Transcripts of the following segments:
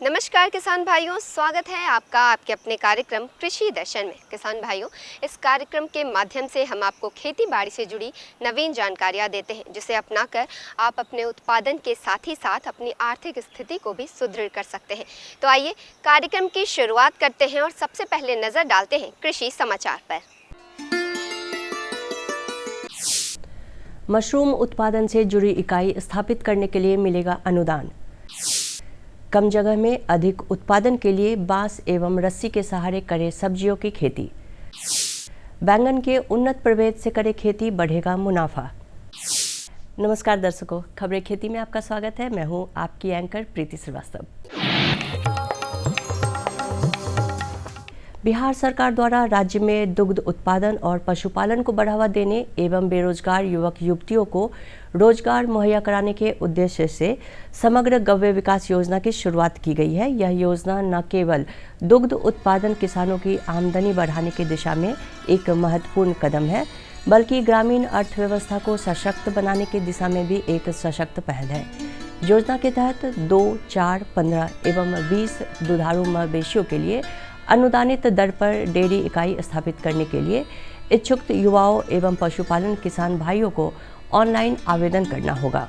नमस्कार किसान भाइयों, स्वागत है आपका आपके अपने कार्यक्रम कृषि दर्शन में। किसान भाइयों, इस कार्यक्रम के माध्यम से हम आपको खेती बाड़ी से जुड़ी नवीन जानकारियां देते हैं, जिसे अपनाकर आप अपने उत्पादन के साथ ही साथ अपनी आर्थिक स्थिति को भी सुदृढ़ कर सकते हैं। तो आइए कार्यक्रम की शुरुआत करते हैं और सबसे पहले नजर डालते हैं कृषि समाचार पर। मशरूम उत्पादन से जुड़ी इकाई स्थापित करने के लिए मिलेगा अनुदान। कम जगह में अधिक उत्पादन के लिए बांस एवं रस्सी के सहारे करें सब्जियों की खेती। बैंगन के उन्नत प्रभेद से करें खेती, बढ़ेगा मुनाफा। नमस्कार दर्शकों, खबरें खेती में आपका स्वागत है। मैं हूं आपकी एंकर प्रीति श्रीवास्तव। बिहार सरकार द्वारा राज्य में दुग्ध उत्पादन और पशुपालन को बढ़ावा देने एवं बेरोजगार युवक युवतियों को रोजगार मुहैया कराने के उद्देश्य से समग्र गव्य विकास योजना की शुरुआत की गई है। यह योजना न केवल दुग्ध उत्पादन किसानों की आमदनी बढ़ाने की दिशा में एक महत्वपूर्ण कदम है, बल्कि ग्रामीण अर्थव्यवस्था को सशक्त बनाने की दिशा में भी एक सशक्त पहल है। योजना के तहत 2, 4, 15 एवं 20 दुधारू मवेशियों के लिए अनुदानित दर पर डेयरी इकाई स्थापित करने के लिए इच्छुक युवाओं एवं पशुपालन किसान भाइयों को ऑनलाइन आवेदन करना होगा।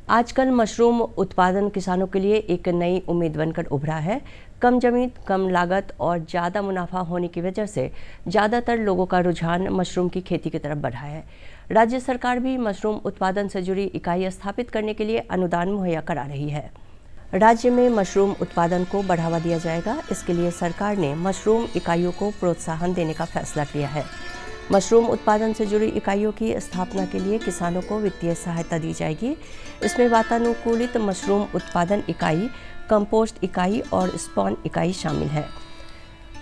आजकल मशरूम उत्पादन किसानों के लिए एक नई उम्मीद बनकर उभरा है। कम जमीन, कम लागत और ज़्यादा मुनाफा होने की वजह से ज़्यादातर लोगों का रुझान मशरूम की खेती की तरफ बढ़ा है। राज्य सरकार भी मशरूम उत्पादन से जुड़ी इकाई स्थापित करने के लिए अनुदान मुहैया करा रही है। राज्य में मशरूम उत्पादन को बढ़ावा दिया जाएगा। इसके लिए सरकार ने मशरूम इकाइयों को प्रोत्साहन देने का फैसला किया है। मशरूम उत्पादन से जुड़ी इकाइयों की स्थापना के लिए किसानों को वित्तीय सहायता दी जाएगी। इसमें वातानुकूलित मशरूम उत्पादन इकाई, कंपोस्ट इकाई और स्पॉन इकाई शामिल है।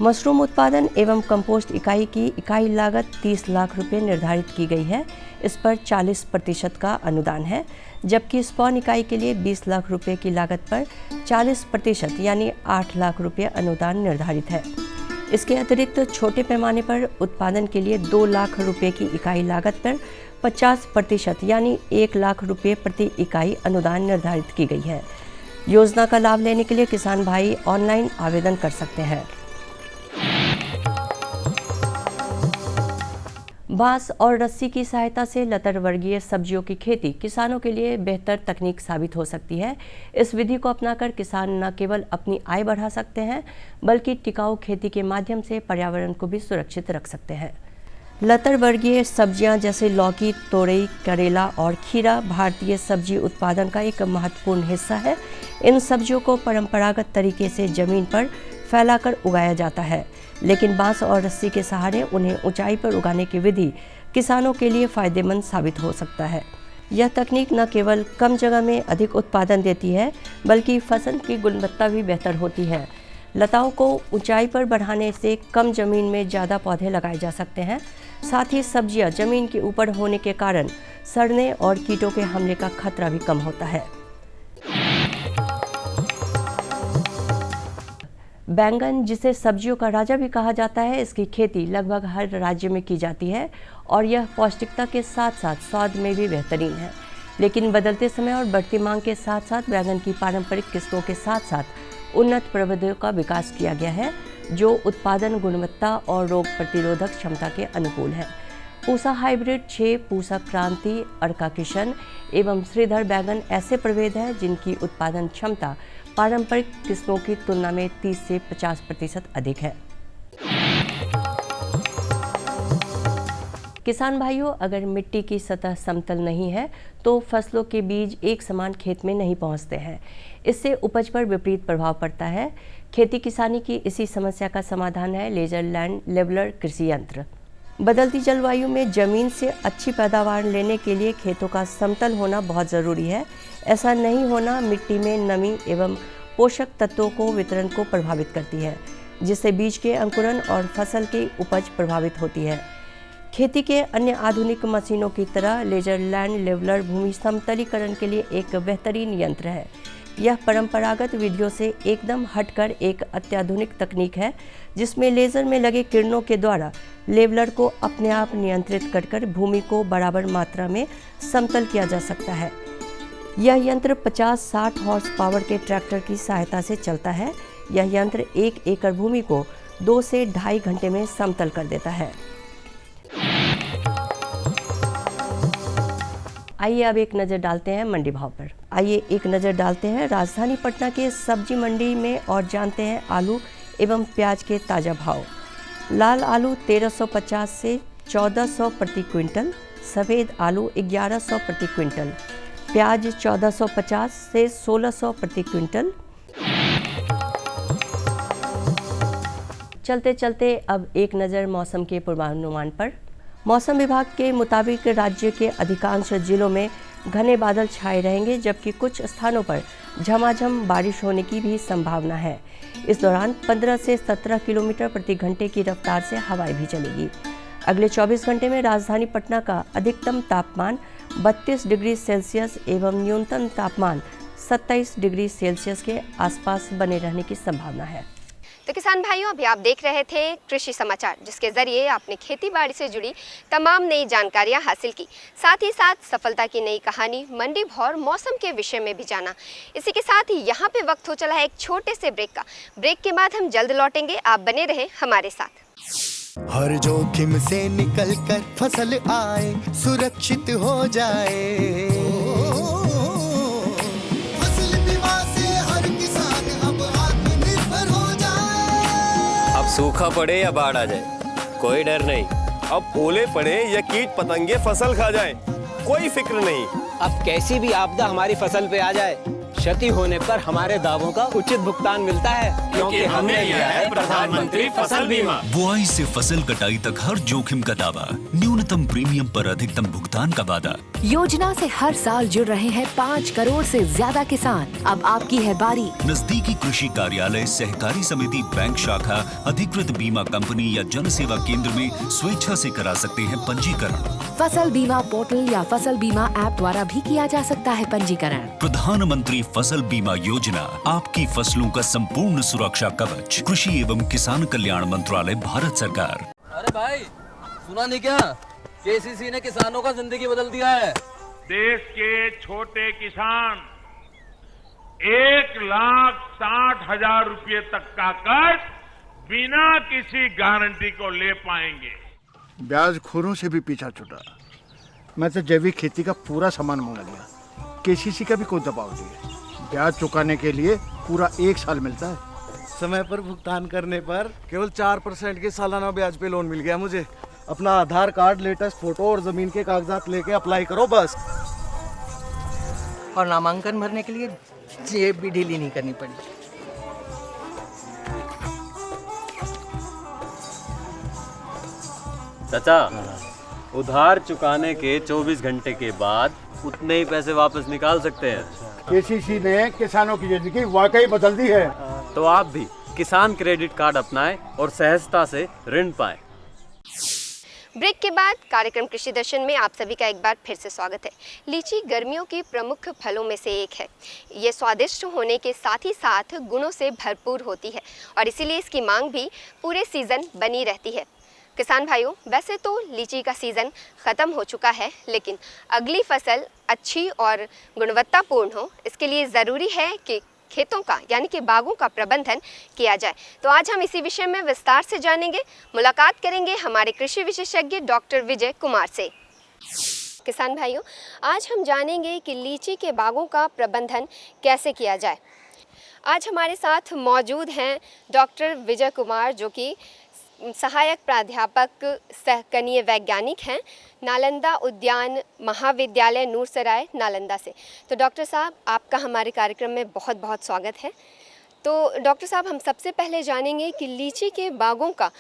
मशरूम उत्पादन एवं कंपोस्ट इकाई की इकाई लागत 30 लाख रुपये निर्धारित की गई है। इस पर 40% का अनुदान है, जबकि स्पॉन इकाई के लिए 20 लाख रुपये की लागत पर 40% यानी 8 लाख रुपये अनुदान निर्धारित है। इसके अतिरिक्त छोटे पैमाने पर उत्पादन के लिए 2 लाख रुपये की इकाई लागत पर 50% यानी 1 लाख रुपये प्रति इकाई अनुदान निर्धारित की गई है। योजना का लाभ लेने के लिए किसान भाई ऑनलाइन आवेदन कर सकते हैं। बांस और रस्सी की सहायता से लतर वर्गीय सब्जियों की खेती किसानों के लिए बेहतर तकनीक साबित हो सकती है। इस विधि को अपनाकर किसान न केवल अपनी आय बढ़ा सकते हैं, बल्कि टिकाऊ खेती के माध्यम से पर्यावरण को भी सुरक्षित रख सकते हैं। लतर वर्गीय सब्जियां जैसे लौकी, तोरई, करेला और खीरा भारतीय सब्जी उत्पादन का एक महत्वपूर्ण हिस्सा है। इन सब्जियों को परंपरागत तरीके से जमीन पर फैलाकर उगाया जाता है, लेकिन बांस और रस्सी के सहारे उन्हें ऊंचाई पर उगाने की विधि किसानों के लिए फायदेमंद साबित हो सकता है। यह तकनीक न केवल कम जगह में अधिक उत्पादन देती है, बल्कि फसल की गुणवत्ता भी बेहतर होती है। लताओं को ऊंचाई पर बढ़ाने से कम जमीन में ज़्यादा पौधे लगाए जा सकते हैं। साथ ही सब्जियां जमीन के ऊपर होने के कारण सड़ने और कीटों के हमले का खतरा भी कम होता है। बैंगन, जिसे सब्जियों का राजा भी कहा जाता है, इसकी खेती लगभग हर राज्य में की जाती है और यह पौष्टिकता के साथ साथ स्वाद में भी बेहतरीन है। लेकिन बदलते समय और बढ़ती मांग के साथ साथ बैंगन की पारंपरिक किस्मों के साथ साथ उन्नत प्रभेदों का विकास किया गया है, जो उत्पादन, गुणवत्ता और रोग प्रतिरोधक क्षमता के अनुकूल है। पूसा हाइब्रिड 6, पूसा क्रांति, अर्का किशन एवं श्रीधर बैंगन ऐसे प्रभेद हैं जिनकी उत्पादन क्षमता पारंपरिक किस्मों की तुलना में 30 से 50% अधिक है। किसान भाइयों, अगर मिट्टी की सतह समतल नहीं है तो फसलों के बीज एक समान खेत में नहीं पहुंचते हैं। इससे उपज पर विपरीत प्रभाव पड़ता है। खेती किसानी की इसी समस्या का समाधान है लेजर लैंड लेवलर कृषि यंत्र। बदलती जलवायु में जमीन से अच्छी पैदावार लेने के लिए खेतों का समतल होना बहुत ज़रूरी है। ऐसा नहीं होना मिट्टी में नमी एवं पोषक तत्वों को वितरण को प्रभावित करती है, जिससे बीज के अंकुरण और फसल की उपज प्रभावित होती है। खेती के अन्य आधुनिक मशीनों की तरह लेजर लैंड लेवलर भूमि समतलीकरण के लिए एक बेहतरीन यंत्र है। यह परंपरागत विधियों से एकदम हटकर एक अत्याधुनिक तकनीक है जिसमें लेज़र में लगे किरणों के द्वारा लेवलर को अपने आप नियंत्रित कर भूमि को बराबर मात्रा में समतल किया जा सकता है। यह यंत्र 50-60 हॉर्स पावर के ट्रैक्टर की सहायता से चलता है। यह यंत्र 1 एकड़ भूमि को 2 से ढाई घंटे में समतल कर देता है। आइए अब एक नज़र डालते हैं मंडी भाव पर। आइए एक नज़र डालते हैं राजधानी पटना के सब्जी मंडी में और जानते हैं आलू एवं प्याज के ताज़ा भाव। लाल आलू 1350 से 1400 प्रति क्विंटल, सफ़ेद आलू 1100 प्रति क्विंटल, प्याज 1450 से 1600 प्रति क्विंटल। चलते चलते अब एक नज़र मौसम के पूर्वानुमान पर। मौसम विभाग के मुताबिक राज्य के अधिकांश जिलों में घने बादल छाए रहेंगे, जबकि कुछ स्थानों पर झमाझम बारिश होने की भी संभावना है। इस दौरान 15 से 17 किलोमीटर प्रति घंटे की रफ्तार से हवाएं भी चलेगी। अगले 24 घंटे में राजधानी पटना का अधिकतम तापमान 32 डिग्री सेल्सियस एवं न्यूनतम तापमान 27 डिग्री सेल्सियस के आसपास बने रहने की संभावना है। तो किसान भाइयों, अभी आप देख रहे थे कृषि समाचार, जिसके जरिए आपने खेती बाड़ी से जुड़ी तमाम नई जानकारियां हासिल की, साथ ही साथ सफलता की नई कहानी, मंडी भाव और मौसम के विषय में भी जाना। इसी के साथ ही यहाँ पे वक्त हो चला है एक छोटे से ब्रेक का। ब्रेक के बाद हम जल्द लौटेंगे, आप बने रहें हमारे साथ। हर जोखिम से निकल कर फसल आए, सुरक्षित हो जाए, सूखा पड़े या बाढ़ आ जाए कोई डर नहीं। अब ओले पड़े या कीट पतंगे फसल खा जाए कोई फिक्र नहीं। अब कैसी भी आपदा हमारी फसल पे आ जाए, क्षति होने पर हमारे दावों का उचित भुगतान मिलता है, क्योंकि हमने लिया है प्रधानमंत्री फसल बीमा। बुआई से फसल कटाई तक हर जोखिम का दावा, न्यूनतम प्रीमियम पर अधिकतम भुगतान का वादा। योजना से हर साल जुड़ रहे हैं 5 करोड़ से ज्यादा किसान। अब आपकी है बारी। नजदीकी कृषि कार्यालय, सहकारी समिति, बैंक शाखा, अधिकृत बीमा कंपनी या जन सेवा केंद्र में स्वेच्छा से करा सकते हैं पंजीकरण। फसल बीमा पोर्टल या फसल बीमा ऐप द्वारा भी किया जा सकता है पंजीकरण। प्रधानमंत्री फसल बीमा योजना, आपकी फसलों का संपूर्ण सुरक्षा कवच। कृषि एवं किसान कल्याण मंत्रालय, भारत सरकार। अरे भाई, सुना नहीं क्या? केसीसी ने किसानों का जिंदगी बदल दिया है। देश के छोटे किसान 1,60,000 रुपए तक का कर्ज बिना किसी गारंटी को ले पाएंगे। ब्याज खोरों से भी पीछा छुटा। मैं तो जैविक खेती का पूरा सामान मंगा लिया, केसीसी का भी कोई दबाव नहीं है। ब्याज चुकाने के लिए पूरा 1 साल मिलता है। समय पर भुगतान करने पर केवल 4% के सालाना ब्याज पे लोन मिल गया मुझे। अपना आधार कार्ड, लेटेस्ट फोटो और जमीन के कागजात लेके अप्लाई करो बस। और नामांकन भरने के लिए जेब भी ढीली नहीं करनी पड़ी। चाचा, उधार चुकाने के 24 घंटे के बाद उतने ही पैसे वापस निकाल सकते हैं। केसीसी ने किसानों की जिंदगी वाकई बदल दी है। तो आप भी किसान क्रेडिट कार्ड अपनाएं और सहजता से ऋण पाएं। ब्रेक के बाद कार्यक्रम कृषि दर्शन में आप सभी का एक बार फिर से स्वागत है। लीची गर्मियों की प्रमुख फलों में से एक है। ये स्वादिष्ट होने के साथ ही साथ गुणों से भरपूर होती है और इसीलिए इसकी मांग भी पूरे सीजन बनी रहती है। किसान भाइयों, वैसे तो लीची का सीज़न ख़त्म हो चुका है, लेकिन अगली फसल अच्छी और गुणवत्तापूर्ण हो, इसके लिए ज़रूरी है कि खेतों का यानी कि बागों का प्रबंधन किया जाए। तो आज हम इसी विषय में विस्तार से जानेंगे। मुलाकात करेंगे हमारे कृषि विशेषज्ञ डॉक्टर विजय कुमार से। किसान भाइयों, आज हम जानेंगे कि लीची के बागों का प्रबंधन कैसे किया जाए। आज हमारे साथ मौजूद हैं डॉक्टर विजय कुमार, जो कि सहायक प्राध्यापक सह कनीय वैज्ञानिक हैं, नालंदा उद्यान महाविद्यालय नूरसराय नालंदा से। तो डॉक्टर साहब, आपका हमारे कार्यक्रम में बहुत बहुत स्वागत है। तो डॉक्टर साहब, हम सबसे पहले जानेंगे कि लीची के बागों का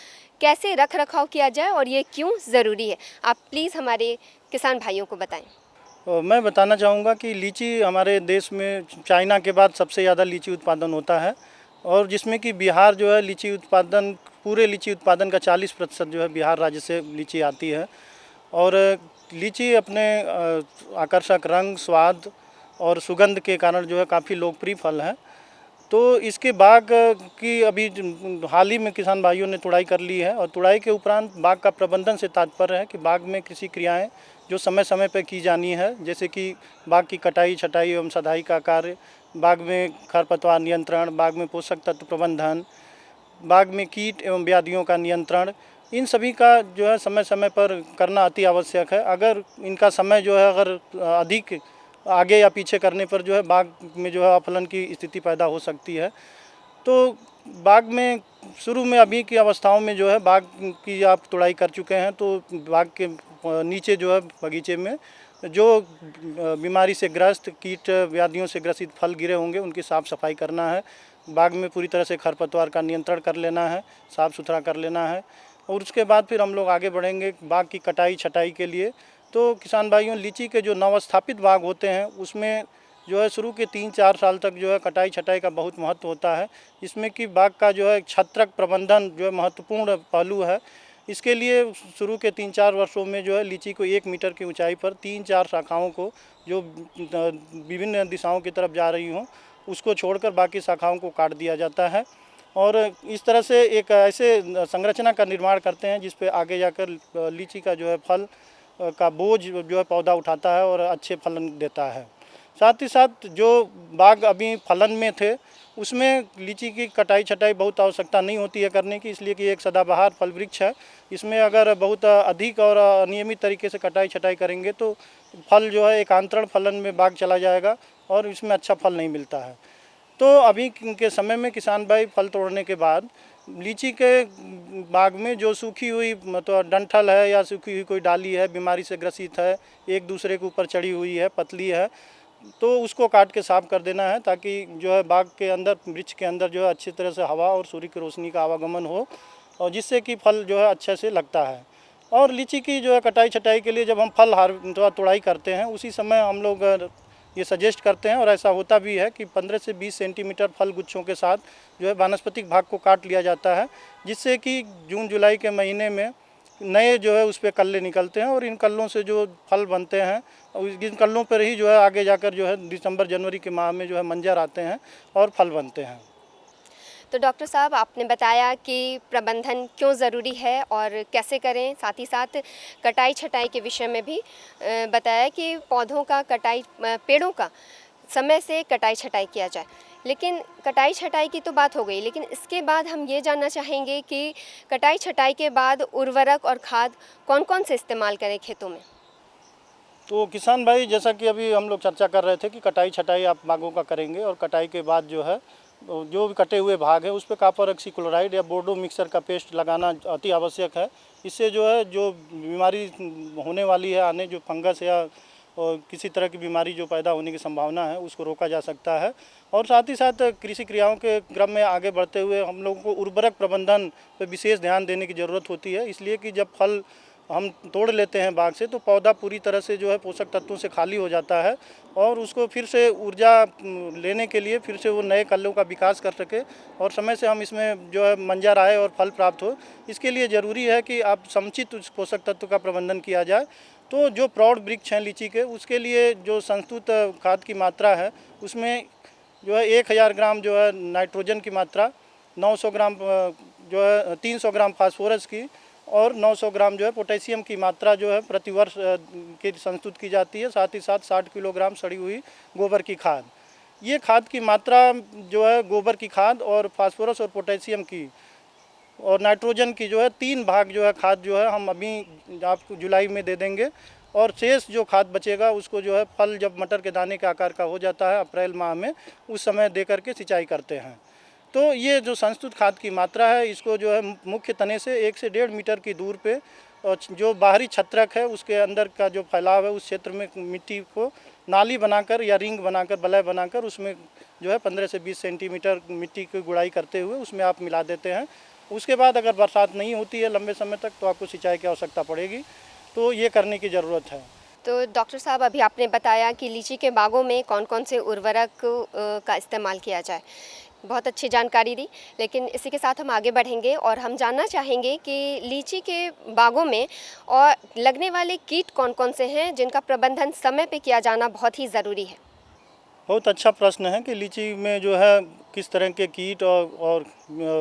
कैसे रख रखाव किया जाए और ये क्यों ज़रूरी है। आप प्लीज़ हमारे किसान भाइयों को बताएं। मैं बताना चाहूँगा कि लीची हमारे देश में चाइना के बाद सबसे ज़्यादा लीची उत्पादन होता है, और जिसमें कि बिहार जो है लीची उत्पादन, पूरे लीची उत्पादन का 40% जो है बिहार राज्य से लीची आती है। और लीची अपने आकर्षक रंग, स्वाद और सुगंध के कारण जो है काफ़ी लोकप्रिय फल है। तो इसके बाग की अभी हाल ही में किसान भाइयों ने तुड़ाई कर ली है और तुड़ाई के उपरांत बाग का प्रबंधन से तात्पर्य है कि बाग में कृषि क्रियाएं जो समय समय पर की जानी है, जैसे कि बाग की कटाई छटाई एवं सदाई का कार्य, बाग में खरपतवार नियंत्रण, बाग में पोषक तत्व प्रबंधन, बाग में कीट एवं व्याधियों का नियंत्रण, इन सभी का जो है समय समय पर करना अति आवश्यक है। अगर इनका समय जो है अगर अधिक आगे या पीछे करने पर जो है बाग में जो है अफलन की स्थिति पैदा हो सकती है। तो बाग में शुरू में अभी की अवस्थाओं में जो है बाग की आप तुड़ाई कर चुके हैं, तो बाग के नीचे जो है बगीचे में जो बीमारी से ग्रस्त कीट व्याधियों से ग्रसित फल गिरे होंगे उनकी साफ़ सफाई करना है। बाग में पूरी तरह से खरपतवार का नियंत्रण कर लेना है, साफ़ सुथरा कर लेना है और उसके बाद फिर हम लोग आगे बढ़ेंगे बाग की कटाई छटाई के लिए। तो किसान भाइयों, लीची के जो नवस्थापित बाग होते हैं उसमें जो है शुरू के 3-4 साल तक जो है कटाई छटाई का बहुत महत्व होता है। इसमें कि बाग का जो है छत्रक प्रबंधन जो है महत्वपूर्ण पहलू है। इसके लिए शुरू के 3-4 वर्षों में जो है लीची को 1 मीटर की ऊंचाई पर 3-4 शाखाओं को जो विभिन्न दिशाओं की तरफ जा रही हों उसको छोड़कर बाकी शाखाओं को काट दिया जाता है और इस तरह से एक ऐसे संरचना का निर्माण करते हैं जिस पे आगे जाकर लीची का जो है फल का बोझ जो है पौधा उठाता है और अच्छे फलन देता है। साथ ही साथ जो बाग अभी फलन में थे उसमें लीची की कटाई छटाई बहुत आवश्यकता नहीं होती है करने की, इसलिए कि एक सदाबहार फल वृक्ष है। इसमें अगर बहुत अधिक और अनियमित तरीके से कटाई छटाई करेंगे तो फल जो है एकांतरण फलन में बाग चला जाएगा और इसमें अच्छा फल नहीं मिलता है। तो अभी के समय में किसान भाई फल तोड़ने के बाद लीची के बाग में जो सूखी हुई मतलब डंठल है या सूखी हुई कोई डाली है, बीमारी से ग्रसित है, एक दूसरे के ऊपर चढ़ी हुई है, पतली है, तो उसको काट के साफ कर देना है ताकि जो है बाग के अंदर वृक्ष के अंदर जो है अच्छी तरह से हवा और सूर्य की रोशनी का आवागमन हो और जिससे कि फल जो है अच्छे से लगता है। और लीची की जो है कटाई छटाई के लिए जब हम फल तोड़ाई करते हैं उसी समय हम लोग ये सजेस्ट करते हैं और ऐसा होता भी है कि 15 से 20 सेंटीमीटर फल गुच्छों के साथ जो है वानस्पतिक भाग को काट लिया जाता है, जिससे कि जून जुलाई के महीने में नए जो है उस पर कल्ले निकलते हैं और इन कल्लों से जो फल बनते हैं और इन कल्लों पर ही जो है आगे जाकर जो है दिसंबर जनवरी के माह में जो है मंजर आते हैं और फल बनते हैं। तो डॉक्टर साहब, आपने बताया कि प्रबंधन क्यों ज़रूरी है और कैसे करें, साथ ही साथ कटाई छटाई के विषय में भी बताया कि पौधों का कटाई, पेड़ों का समय से कटाई छटाई किया जाए। लेकिन कटाई छटाई की तो बात हो गई, लेकिन इसके बाद हम ये जानना चाहेंगे कि कटाई छटाई के बाद उर्वरक और खाद कौन कौन से इस्तेमाल करें खेतों में। तो किसान भाई, जैसा कि अभी हम लोग चर्चा कर रहे थे कि कटाई छटाई आप बागों का करेंगे और कटाई के बाद जो है जो भी कटे हुए भाग है उस पर कॉपर ऑक्सीक्लोराइड या बोर्डो मिक्सर का पेस्ट लगाना अति आवश्यक है। इससे जो है जो बीमारी होने वाली है आने, जो फंगस या और किसी तरह की बीमारी जो पैदा होने की संभावना है उसको रोका जा सकता है। और साथ ही साथ कृषि क्रियाओं के क्रम में आगे बढ़ते हुए हम लोगों को उर्वरक प्रबंधन पर विशेष ध्यान देने की ज़रूरत होती है, इसलिए कि जब फल हम तोड़ लेते हैं बाग से तो पौधा पूरी तरह से जो है पोषक तत्वों से खाली हो जाता है और उसको फिर से ऊर्जा लेने के लिए फिर से वो नए कल्लों का विकास कर सके और समय से हम इसमें जो है मंजर आए और फल प्राप्त हो। इसके लिए ज़रूरी है कि आप समुचित उस पोषक तत्व का प्रबंधन किया जाए। तो जो प्रौढ़ वृक्ष हैं लीची के, उसके लिए जो संस्तुत खाद की मात्रा है उसमें जो है 1000 ग्राम जो है नाइट्रोजन की मात्रा, 900 ग्राम जो है 300 ग्राम फास्फोरस की और 900 ग्राम जो है पोटेशियम की मात्रा जो है प्रतिवर्ष की संस्तुत की जाती है। साथ ही साथ 60 किलोग्राम सड़ी हुई गोबर की खाद। ये खाद की मात्रा जो है गोबर की खाद और फास्फोरस और पोटेशियम की और नाइट्रोजन की जो है 3 भाग जो है खाद जो है हम अभी आपको जुलाई में दे देंगे और शेष जो खाद बचेगा उसको जो है फल जब मटर के दाने के आकार का हो जाता है अप्रैल माह में, उस समय दे करके सिंचाई करते हैं। तो ये जो संस्तुत खाद की मात्रा है इसको जो है मुख्य तने से 1 से 1.5 मीटर की दूर पे और जो बाहरी छत्रक है उसके अंदर का जो फैलाव है उस क्षेत्र में मिट्टी को नाली बनाकर या रिंग बनाकर बलय बनाकर उसमें जो है 15 से 20 सेंटीमीटर मिट्टी की गुड़ाई करते हुए उसमें आप मिला देते हैं। उसके बाद अगर बरसात नहीं होती है लंबे समय तक तो आपको सिंचाई की आवश्यकता पड़ेगी, तो ये करने की ज़रूरत है। तो डॉक्टर साहब, अभी आपने बताया कि लीची के बागों में कौन कौन से उर्वरक का इस्तेमाल किया जाए, बहुत अच्छी जानकारी दी। लेकिन इसी के साथ हम आगे बढ़ेंगे और हम जानना चाहेंगे कि लीची के बागों में और लगने वाले कीट कौन कौन से हैं जिनका प्रबंधन समय पे किया जाना बहुत ही ज़रूरी है। बहुत अच्छा प्रश्न है कि लीची में जो है किस तरह के कीट और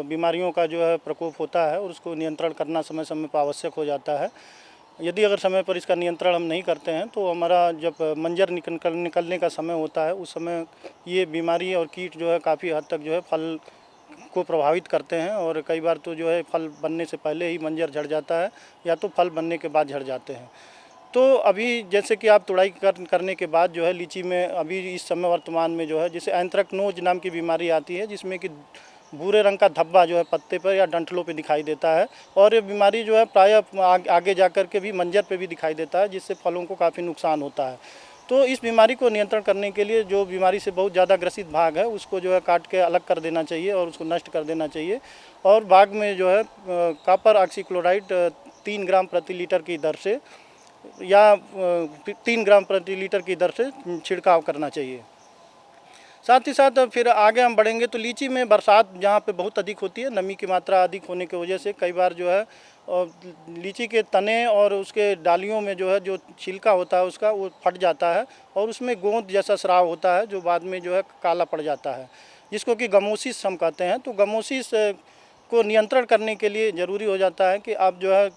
बीमारियों का जो है प्रकोप होता है और उसको नियंत्रण करना समय समय पर आवश्यक हो जाता है। यदि अगर समय पर इसका नियंत्रण हम नहीं करते हैं तो हमारा जब मंजर निकलने का समय होता है उस समय ये बीमारी और कीट जो है काफ़ी हद तक जो है फल को प्रभावित करते हैं और कई बार तो जो है फल बनने से पहले ही मंजर झड़ जाता है या तो फल बनने के बाद झड़ जाते हैं। तो अभी जैसे कि आप तुड़ाई करने के बाद जो है लीची में अभी इस समय वर्तमान में जो है जैसे एंथ्रेक्नोज नाम की बीमारी आती है जिसमें कि भूरे रंग का धब्बा जो है पत्ते पर या डंठलों पे दिखाई देता है और ये बीमारी जो है प्रायः आगे जाकर के भी मंजर पे भी दिखाई देता है जिससे फलों को काफ़ी नुकसान होता है। तो इस बीमारी को नियंत्रण करने के लिए जो बीमारी से बहुत ज़्यादा ग्रसित भाग है उसको जो है काट के अलग कर देना चाहिए और उसको नष्ट कर देना चाहिए और बाग में जो है कॉपर ऑक्सीक्लोराइड 3 ग्राम प्रति लीटर की दर से या 3 ग्राम प्रति लीटर की दर से छिड़काव करना चाहिए। साथ ही साथ फिर आगे हम बढ़ेंगे तो लीची में बरसात जहाँ पे बहुत अधिक होती है, नमी की मात्रा अधिक होने की वजह से कई बार जो है लीची के तने और उसके डालियों में जो है जो छिलका होता है उसका वो फट जाता है और उसमें गोंद जैसा स्राव होता है जो बाद में जो है काला पड़ जाता है जिसको कि गमोसिस हम कहते हैं। तो गमोसिस को नियंत्रण करने के लिए ज़रूरी हो जाता है कि आप जो है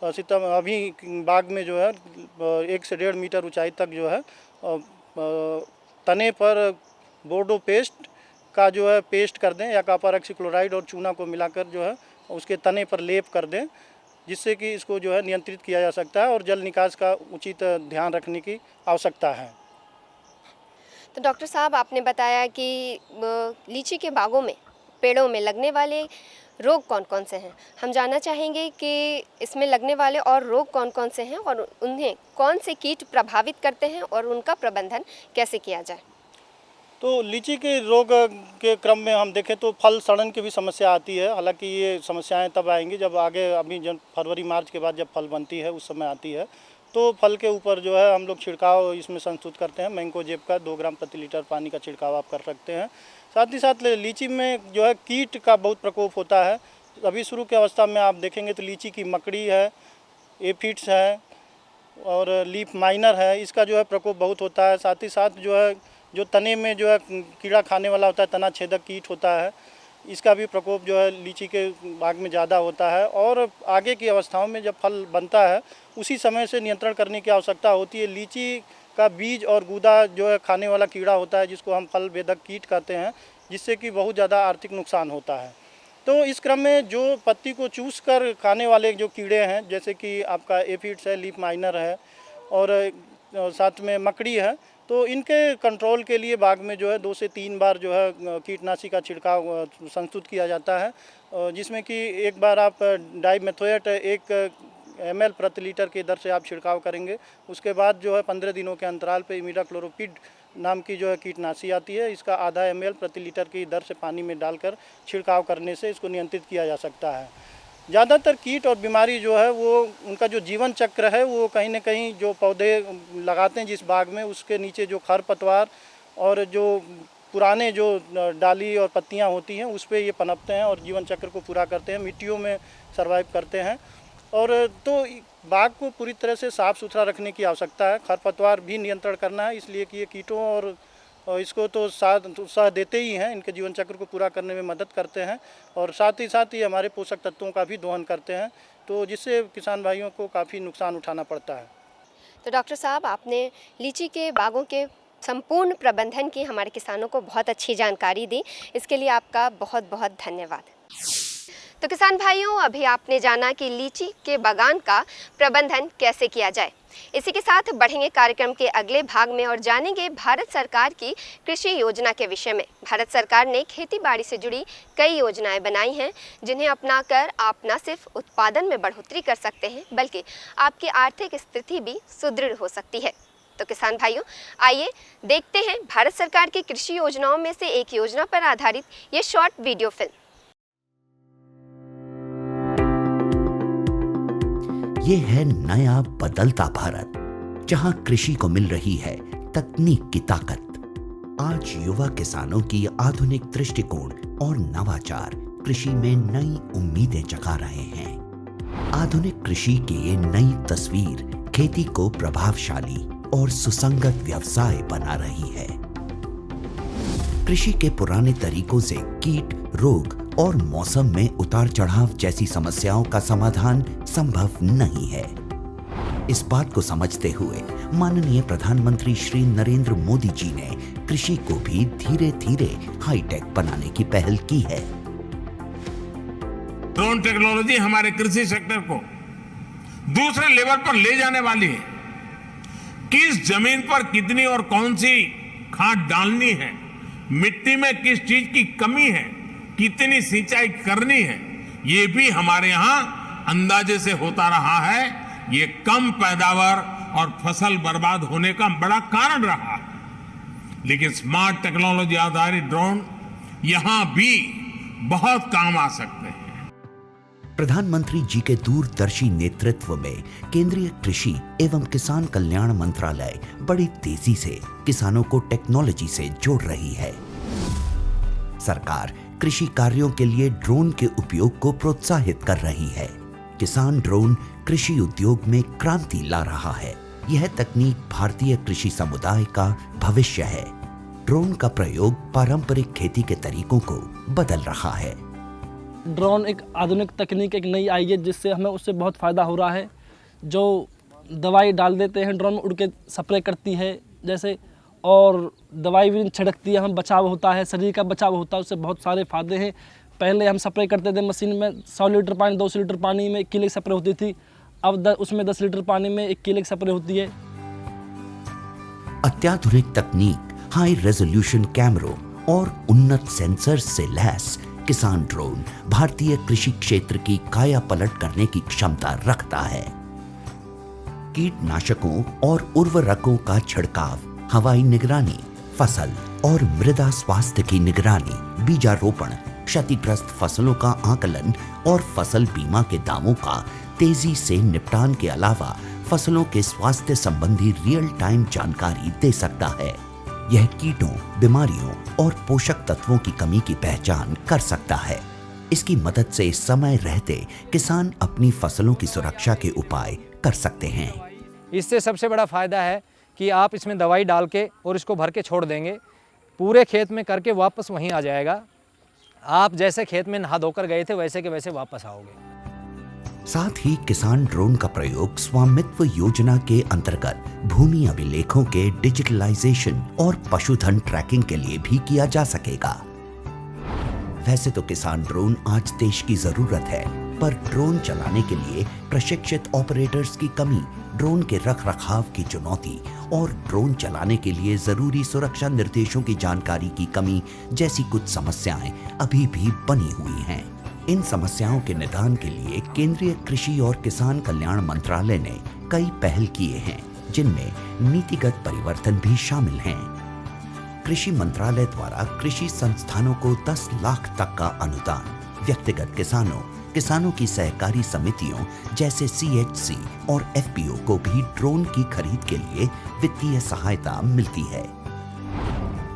अभी बाग में जो है 1 से 1.5 मीटर ऊंचाई तक जो है तने पर बोर्डो पेस्ट का जो है पेस्ट कर दें या कॉपर ऑक्सीक्लोराइड और चूना को मिलाकर जो है उसके तने पर लेप कर दें जिससे कि इसको जो है नियंत्रित किया जा सकता है और जल निकास का उचित ध्यान रखने की आवश्यकता है। तो डॉक्टर साहब आपने बताया कि लीची के बागों में पेड़ों में लगने वाले रोग कौन कौन से हैं। हम जानना चाहेंगे कि इसमें लगने वाले और रोग कौन कौन से हैं और उन्हें कौन से कीट प्रभावित करते हैं और उनका प्रबंधन कैसे किया जाए। तो लीची के रोग के क्रम में हम देखें तो फल सड़न की भी समस्या आती है। हालांकि ये समस्याएं तब आएंगी जब आगे अभी जब फरवरी मार्च के बाद जब फल बनती है उस समय आती है। तो फल के ऊपर जो है हम लोग छिड़काव इसमें संस्तुत करते हैं। मैंकोजेब का 2 ग्राम प्रति लीटर पानी का छिड़काव आप कर सकते हैं। साथ ही साथ लीची में जो है कीट का बहुत प्रकोप होता है। अभी शुरू की अवस्था में आप देखेंगे तो लीची की मकड़ी है, एफिड्स है और लीफ माइनर है, इसका जो है प्रकोप बहुत होता है। साथ ही साथ जो है जो तने में जो है कीड़ा खाने वाला होता है, तना छेदक कीट होता है, इसका भी प्रकोप जो है लीची के बाग में ज़्यादा होता है। और आगे की अवस्थाओं में जब फल बनता है उसी समय से नियंत्रण करने की आवश्यकता होती है। लीची का बीज और गूदा जो है खाने वाला कीड़ा होता है जिसको हम फल भेदक कीट कहते हैं, जिससे कि बहुत ज़्यादा आर्थिक नुकसान होता है। तो इस क्रम में जो पत्ती को चूस कर खाने वाले जो कीड़े हैं जैसे कि आपका एफिड्स है, लीफ माइनर है और साथ में मकड़ी है, तो इनके कंट्रोल के लिए बाग में जो है 2 से 3 बार जो है कीटनाशी का छिड़काव संस्तुत किया जाता है, जिसमें कि एक बार आप डाइमेथोएट 1 ml प्रति लीटर की दर से आप छिड़काव करेंगे। उसके बाद जो है 15 दिनों के अंतराल पे इमिडाक्लोरोपिड नाम की जो है कीटनाशी आती है, इसका आधा ml प्रति लीटर की दर से पानी में डालकर छिड़काव करने से इसको नियंत्रित किया जा सकता है। ज़्यादातर कीट और बीमारी जो है वो उनका जो जीवन चक्र है वो कहीं ना कहीं जो पौधे लगाते हैं जिस बाग में उसके नीचे जो खरपतवार और जो पुराने जो डाली और पत्तियां होती हैं उस पर ये पनपते हैं और जीवन चक्र को पूरा करते हैं, मिट्टियों में सर्वाइव करते हैं। और तो बाग को पूरी तरह से साफ़ सुथरा रखने की आवश्यकता है। खरपतवार भी नियंत्रण करना है, इसलिए कि ये कीटों और इसको तो उत्साह देते ही हैं, इनके जीवन चक्र को पूरा करने में मदद करते हैं और साथ ही ये हमारे पोषक तत्वों का भी दोहन करते हैं, तो जिससे किसान भाइयों को काफ़ी नुकसान उठाना पड़ता है। तो डॉक्टर साहब आपने लीची के बागों के संपूर्ण प्रबंधन की हमारे किसानों को बहुत अच्छी जानकारी दी, इसके लिए आपका बहुत बहुत धन्यवाद। तो किसान भाइयों, अभी आपने जाना कि लीची के बागान का प्रबंधन कैसे किया जाए। इसी के साथ बढ़ेंगे कार्यक्रम के अगले भाग में और जानेंगे भारत सरकार की कृषि योजना के विषय में। भारत सरकार ने खेती बाड़ी से जुड़ी कई योजनाएं बनाई हैं जिन्हें अपनाकर आप न सिर्फ उत्पादन में बढ़ोतरी कर सकते हैं बल्कि आपकी आर्थिक स्थिति भी सुदृढ़ हो सकती है। तो किसान भाइयों, आइए देखते हैं भारत सरकार की कृषि योजनाओं में से एक योजना पर आधारित ये शॉर्ट वीडियो फिल्म। ये है नया बदलता भारत, जहां कृषि को मिल रही है तकनीक की ताकत। आज युवा किसानों की आधुनिक दृष्टिकोण और नवाचार कृषि में नई उम्मीदें जगा रहे हैं। आधुनिक कृषि की ये नई तस्वीर खेती को प्रभावशाली और सुसंगत व्यवसाय बना रही है। कृषि के पुराने तरीकों से कीट, रोग और मौसम में उतार चढ़ाव जैसी समस्याओं का समाधान संभव नहीं है। इस बात को समझते हुए माननीय प्रधानमंत्री श्री नरेंद्र मोदी जी ने कृषि को भी धीरे धीरे हाईटेक बनाने की पहल की है। ड्रोन टेक्नोलॉजी हमारे कृषि सेक्टर को दूसरे लेवल पर ले जाने वाली है। किस जमीन पर कितनी और कौन सी खाद डालनी है, मिट्टी में किस चीज की कमी है, कितनी सिंचाई करनी है, ये भी हमारे यहाँ अंदाजे से होता रहा है। ये कम पैदावार और फसल बर्बाद होने का बड़ा कारण रहा है। लेकिन स्मार्ट टेक्नोलॉजी आधारित ड्रोन यहां भी बहुत काम आ सकते हैं। प्रधानमंत्री जी के दूरदर्शी नेतृत्व में केंद्रीय कृषि एवं किसान कल्याण मंत्रालय बड़ी तेजी से किसानों को टेक्नोलॉजी से जोड़ रही है। सरकार कृषि कार्यों के लिए ड्रोन के उपयोग को प्रोत्साहित कर रही है। किसान ड्रोन कृषि उद्योग में क्रांति ला रहा है। यह तकनीक भारतीय कृषि समुदाय का भविष्य है। ड्रोन का प्रयोग पारंपरिक खेती के तरीकों को बदल रहा है। ड्रोन एक आधुनिक तकनीक एक नई आई है, जिससे हमें उससे बहुत फ़ायदा हो रहा है। जो दवाई डाल देते हैं ड्रोन में उड़ के स्प्रे करती है जैसे, और दवाई भी छिड़कती है, हमें बचाव होता है, शरीर का बचाव होता है, उससे बहुत सारे फ़ायदे हैं। पहले हम स्प्रे करते थे मशीन में 100 लीटर पानी 200 लीटर पानी में 1 किलो की स्प्रे होती थी। अब उसमें 10 लीटर पानी में 1 किलो की स्प्रे होती है। अत्याधुनिक तकनीक, हाई रेजोल्यूशन कैमरों और उन्नत सेंसर्स से लैस किसान ड्रोन भारतीय कृषि क्षेत्र की काया पलट करने की क्षमता रखता है। कीटनाशकों और उर्वरकों का छिड़काव, हवाई निगरानी, फसल और मृदा स्वास्थ्य की निगरानी, बीजारोपण, क्षतिग्रस्त फसलों का आकलन और फसल बीमा के दावों का तेजी से निपटान के अलावा फसलों के स्वास्थ्य संबंधी रियल टाइम जानकारी दे सकता है। यह कीटों, बीमारियों और पोषक तत्वों की कमी की पहचान कर सकता है। इसकी मदद से समय रहते किसान अपनी फसलों की सुरक्षा के उपाय कर सकते हैं। इससे सबसे बड़ा फायदा है कि आप इसमें दवाई डाल के और इसको भर के छोड़ देंगे, पूरे खेत में करके वापस वहीं आ जाएगा। आप जैसे खेत में नहा धोकर गए थे वैसे के वैसे वापस आओगे। साथ ही किसान ड्रोन का प्रयोग स्वामित्व योजना के अंतर्गत भूमि अभिलेखों के डिजिटलाइजेशन और पशुधन ट्रैकिंग के लिए भी किया जा सकेगा। वैसे तो किसान ड्रोन आज देश की जरूरत है, पर ड्रोन चलाने के लिए प्रशिक्षित ऑपरेटर्स की कमी, ड्रोन के रखरखाव की चुनौती और ड्रोन चलाने के लिए जरूरी सुरक्षा निर्देशों की जानकारी की कमी जैसी कुछ समस्याएं अभी भी बनी हुई हैं। इन समस्याओं के निदान के लिए केंद्रीय कृषि और किसान कल्याण मंत्रालय ने कई पहल किए हैं, जिनमें नीतिगत परिवर्तन भी शामिल हैं। कृषि मंत्रालय द्वारा कृषि संस्थानों को 10 लाख तक का अनुदान, व्यक्तिगत किसानों की सहकारी समितियों जैसे CHC और FPO को भी ड्रोन की खरीद के लिए वित्तीय सहायता मिलती है।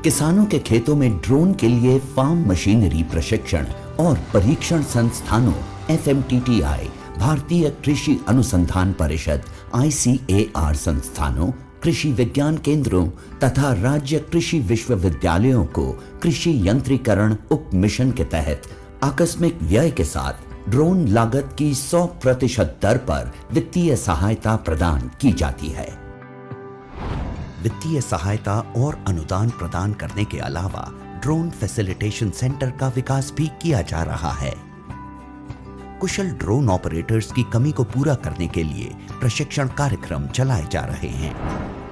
किसानों के खेतों में ड्रोन के लिए फार्म मशीनरी प्रशिक्षण और परीक्षण संस्थानों FMTTI, भारतीय कृषि अनुसंधान परिषद ICAR संस्थानों, कृषि विज्ञान केंद्रों तथा राज्य कृषि विश्वविद्यालयों को कृषि यंत्रीकरण उप मिशन के तहत आकस्मिक व्यय के साथ ड्रोन लागत की 100% दर पर वित्तीय सहायता प्रदान की जाती है। वित्तीय सहायता और अनुदान प्रदान करने के अलावा ड्रोन फैसिलिटेशन सेंटर का विकास भी किया जा रहा है। कुशल ड्रोन ऑपरेटर्स की कमी को पूरा करने के लिए प्रशिक्षण कार्यक्रम चलाए जा रहे हैं।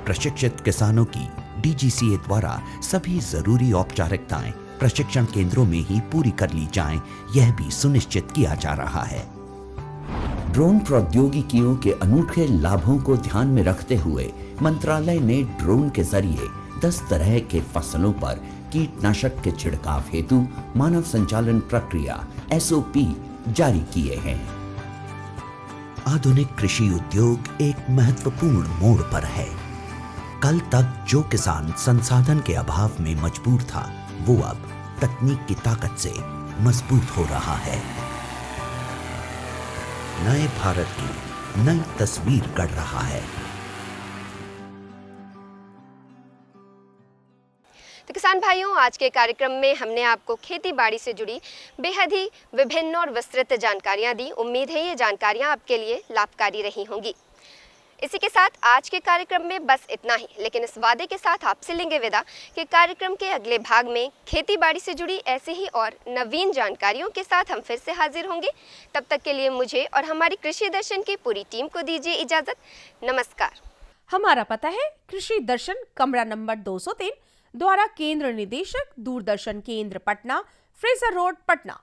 प्रशिक्षित किसानों की DGCA द्वारा सभी जरूरी औपचारिकताएं प्रशिक्षण केंद्रों में ही पूरी कर ली जाएं, यह भी सुनिश्चित किया जा रहा है। ड्रोन प्रौद्योगिकियों के अनूठे लाभों को ध्यान में रखते हुए मंत्रालय ने ड्रोन के जरिए 10 तरह के फसलों पर कीटनाशक के छिड़काव हेतु मानव संचालन प्रक्रिया SOP जारी किए हैं। आधुनिक कृषि उद्योग एक महत्वपूर्ण मोड़ पर है। कल तक जो किसान संसाधन के अभाव में मजबूर था, वो अब तकनीक की ताकत से मजबूत हो रहा है। नए भारत की नई तस्वीर गढ़ रहा है। तो किसान किसान भाइयों, आज के कार्यक्रम में हमने आपको खेती बाड़ी से जुड़ी बेहद ही विभिन्न और विस्तृत जानकारियां दी। उम्मीद है ये जानकारियां आपके लिए लाभकारी रही होंगी। इसी के साथ आज के कार्यक्रम में बस इतना ही, लेकिन इस वादे के साथ आपसे लेंगे विदा कि कार्यक्रम के अगले भाग में खेती बाड़ी से जुड़ी ऐसे ही और नवीन जानकारियों के साथ हम फिर से हाजिर होंगे। तब तक के लिए मुझे और हमारी कृषि दर्शन की पूरी टीम को दीजिए इजाज़त। नमस्कार। हमारा पता है कृषि दर्शन, कमरा नंबर 203, द्वारा केंद्र निदेशक, दूरदर्शन केंद्र पटना, फ्रेजर रोड, पटना।